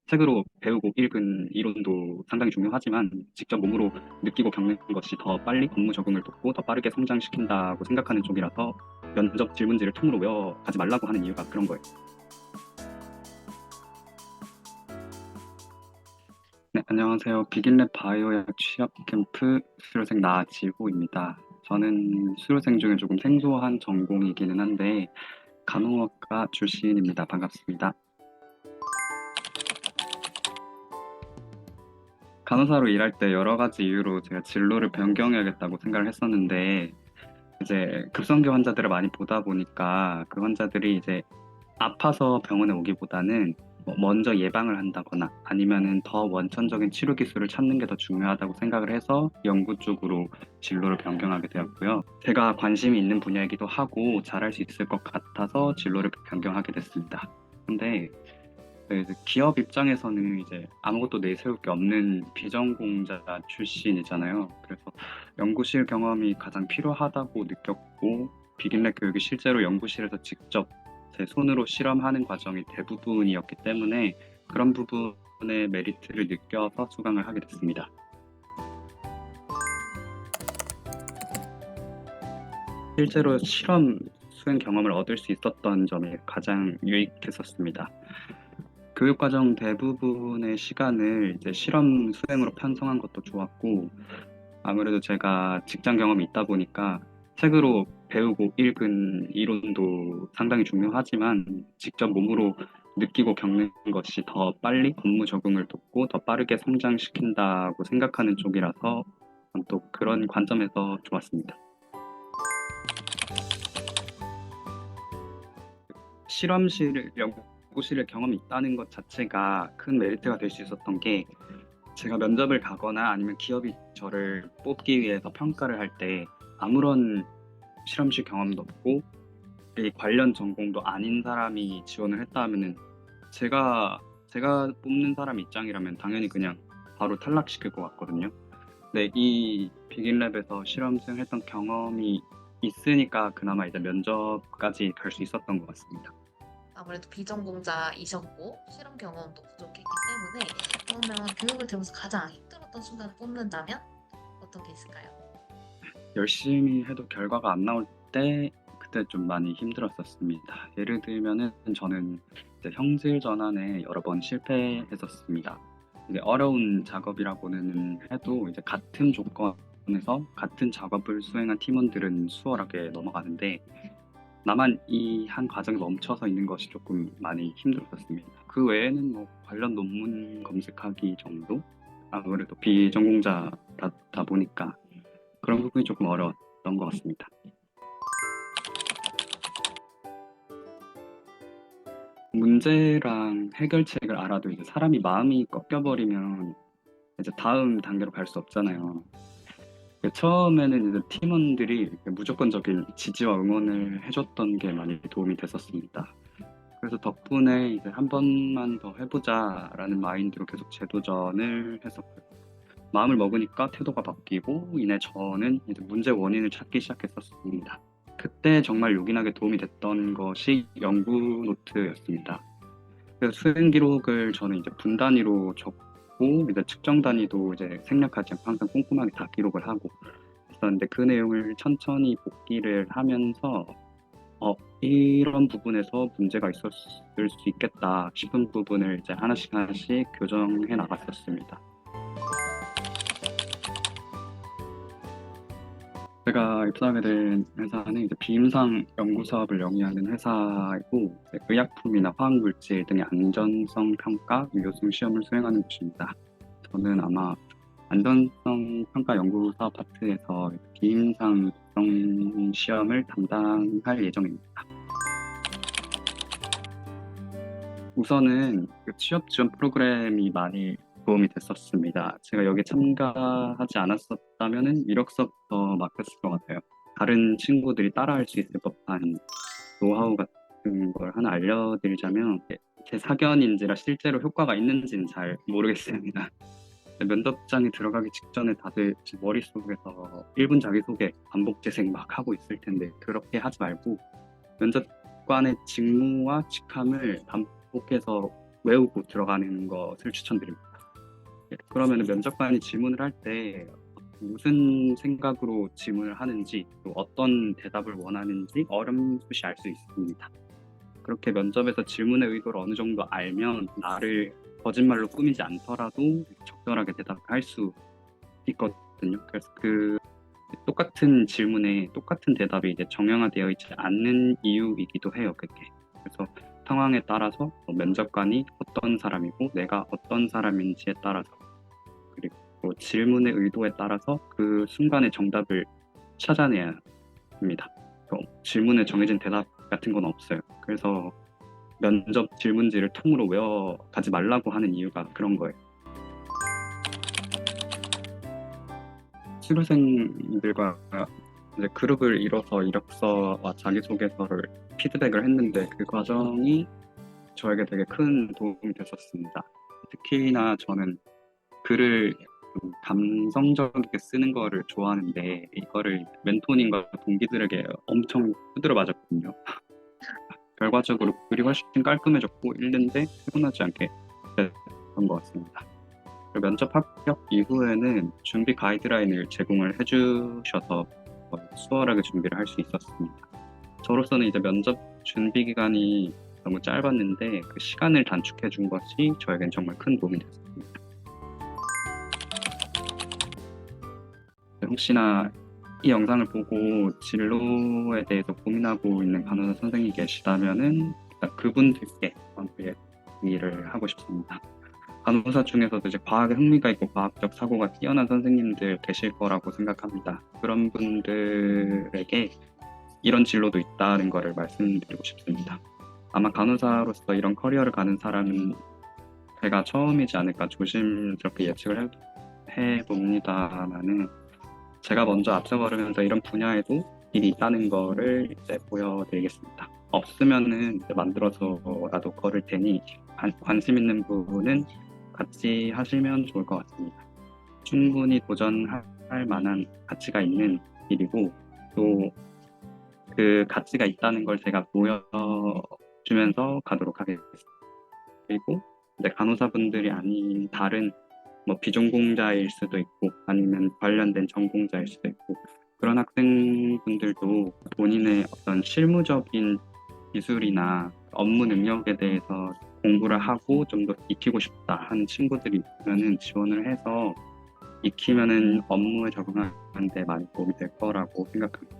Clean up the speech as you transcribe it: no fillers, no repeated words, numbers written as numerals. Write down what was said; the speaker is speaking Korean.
책으로 배우고 읽은 이론도 상당히 중요하지만 직접 몸으로 느끼고 겪는 것이 더 빨리 업무 적응을 돕고 더 빠르게 성장시킨다고 생각하는 쪽이라서 면접 질문지를 통으로 외워가지 말라고 하는 이유가 그런 거예요. 네, 안녕하세요. 비긴랩 바이오약 취업 캠프 수료생 나지호입니다. 저는 수료생 중에 조금 생소한 전공이기는 한데 간호학과 출신입니다. 반갑습니다. 간호사로 일할 때 여러 가지 이유로 제가 진로를 변경해야겠다고 생각을 했었는데 이제 급성기 환자들을 많이 보다 보니까 그 환자들이 이제 아파서 병원에 오기보다는 뭐 먼저 예방을 한다거나 아니면은 더 원천적인 치료 기술을 찾는 게 더 중요하다고 생각을 해서 연구 쪽으로 진로를 변경하게 되었고요. 제가 관심이 있는 분야이기도 하고 잘할 수 있을 것 같아서 진로를 변경하게 됐습니다. 근데 이제 기업 입장에서는 이제 아무것도 내세울 게 없는 비전공자 출신이잖아요. 그래서 연구실 경험이 가장 필요하다고 느꼈고, 비긴렉 교육이 실제로 연구실에서 직접 제 손으로 실험하는 과정이 대부분이었기 때문에 그런 부분의 메리트를 느껴서 수강을 하게 됐습니다. 실제로 실험 수행 경험을 얻을 수 있었던 점이 가장 유익했었습니다. 교육과정 대부분의 시간을 이제 실험 수행으로 편성한 것도 좋았고, 아무래도 제가 직장 경험이 있다 보니까 책으로 배우고 읽은 이론도 상당히 중요하지만 직접 몸으로 느끼고 겪는 것이 더 빨리 업무 적응을 돕고 더 빠르게 성장시킨다고 생각하는 쪽이라서 또 그런 관점에서 좋았습니다. 실험실, 연구실에 경험이 있다는 것 자체가 큰 메리트가 될 수 있었던 게 제가 면접을 가거나 아니면 기업이 저를 뽑기 위해서 평가를 할 때 아무런 실험실 경험도 없고 이 관련 전공도 아닌 사람이 지원을 했다 하면은 제가 뽑는 사람 입장이라면 당연히 그냥 바로 탈락시킬 것 같거든요. 근데 이 비긴랩에서 실험 수행했던 경험이 있으니까 그나마 이제 면접까지 갈 수 있었던 것 같습니다. 아무래도 비전공자이셨고 실험 경험도 부족했기 때문에 그러면 교육을 들으면서 가장 힘들었던 순간을 꼽는다면 어떤 게 있을까요? 열심히 해도 결과가 안 나올 때 그때 좀 많이 힘들었었습니다. 예를 들면은 저는 이제 형질 전환에 여러 번 실패했었습니다. 이게 어려운 작업이라고는 해도 이제 같은 조건에서 같은 작업을 수행한 팀원들은 수월하게 넘어가는데 나만 이 한 과정에 멈춰서 있는 것이 조금 많이 힘들었었습니다. 그 외에는 뭐 관련 논문 검색하기 정도? 아무래도 비전공자다 보니까 그런 부분이 조금 어려웠던 것 같습니다. 문제랑 해결책을 알아도 이제 사람이 마음이 꺾여버리면 이제 다음 단계로 갈 수 없잖아요. 처음에는 이제 팀원들이 무조건적인 지지와 응원을 해줬던 게 많이 도움이 됐었습니다. 그래서 덕분에 이제 한 번만 더 해보자라는 마인드로 계속 재도전을 했었고요. 마음을 먹으니까 태도가 바뀌고 이내 저는 이제 문제 원인을 찾기 시작했었습니다. 그때 정말 요긴하게 도움이 됐던 것이 연구 노트였습니다. 그래서 수행 기록을 저는 이제 분 단위로 적고 이제 측정 단위도 이제 생략하지 않고 항상 꼼꼼하게 다 기록을 하고 있었는데 그 내용을 천천히 복기를 하면서 이런 부분에서 문제가 있었을 수 있겠다 싶은 부분을 이제 하나씩 하나씩 교정해 나갔었습니다. 제가 입사하게 된 회사는 이제 비임상 연구 사업을 영위하는 회사이고 이제 의약품이나 화학물질 등의 안전성 평가, 유효성 시험을 수행하는 곳입니다. 저는 아마 안전성 평가 연구 사업 파트에서 비임상 특성 시험을 담당할 예정입니다. 우선은 그 취업 지원 프로그램이 많이 도움이 됐었습니다. 제가 여기에 참가하지 않았었다면은 이력서부터 막혔을 것 같아요. 다른 친구들이 따라할 수 있을 법한 노하우 같은 걸 하나 알려드리자면 제 사견인지라 실제로 효과가 있는지는 잘 모르겠습니다. 면접장에 들어가기 직전에 다들 머릿속에서 1분 자기소개 반복 재생 막 하고 있을 텐데 그렇게 하지 말고 면접관의 직무와 직함을 반복해서 외우고 들어가는 것을 추천드립니다. 예, 그러면 면접관이 질문을 할 때 무슨 생각으로 질문을 하는지 또 어떤 대답을 원하는지 어렴풋이 알 수 있습니다. 그렇게 면접에서 질문의 의도를 어느 정도 알면 나를 거짓말로 꾸미지 않더라도 적절하게 대답할 수 있거든요. 그래서 그 똑같은 질문에 똑같은 대답이 이제 정형화되어 있지 않는 이유이기도 해요. 그게. 그래서 상황에 따라서 면접관이 어떤 사람이고 내가 어떤 사람인지에 따라서 그리고 질문의 의도에 따라서 그 순간의 정답을 찾아내야 합니다. 질문에 정해진 대답 같은 건 없어요. 그래서 면접 질문지를 통으로 외워가지 말라고 하는 이유가 그런 거예요. 수료생들과 이제 그룹을 이뤄서 이력서와 자기소개서를 피드백을 했는데 그 과정이 저에게 되게 큰 도움이 됐었습니다. 특히나 저는 글을 좀 감성적이게 쓰는 거를 좋아하는데 이거를 멘토님과 동기들에게 엄청 두드려 맞았거든요. 결과적으로 글이 훨씬 깔끔해졌고 읽는데 피곤하지 않게 됐던 것 같습니다. 그리고 면접 합격 이후에는 준비 가이드라인을 제공을 해주셔서 수월하게 준비를 할 수 있었습니다. 저로서는 이제 면접 준비 기간이 너무 짧았는데 그 시간을 단축해 준 것이 저에겐 정말 큰 도움이 됐습니다. 혹시나 이 영상을 보고 진로에 대해서 고민하고 있는 간호사 선생님이 계시다면은 일단 그분들께 얘기를 하고 싶습니다. 간호사 중에서도 이제 과학에 흥미가 있고 과학적 사고가 뛰어난 선생님들 계실 거라고 생각합니다. 그런 분들에게 이런 진로도 있다는 것을 말씀드리고 싶습니다. 아마 간호사로서 이런 커리어를 가는 사람은 제가 처음이지 않을까 조심스럽게 예측을 해봅니다만은 제가 먼저 앞서 걸으면서 이런 분야에도 일이 있다는 거를 이제 보여드리겠습니다. 없으면은 이제 만들어서라도 걸을 테니 관심 있는 부분은 같이 하시면 좋을 것 같습니다. 충분히 도전할 만한 가치가 있는 일이고 또 그 가치가 있다는 걸 제가 보여주면서 가도록 하겠습니다. 그리고 이제 간호사분들이 아닌 다른 뭐 비전공자일 수도 있고 아니면 관련된 전공자일 수도 있고 그런 학생분들도 본인의 어떤 실무적인 기술이나 업무 능력에 대해서 공부를 하고 좀 더 익히고 싶다 하는 친구들이 있으면은 지원을 해서 익히면은 업무에 적응하는 데 많이 도움이 될 거라고 생각합니다.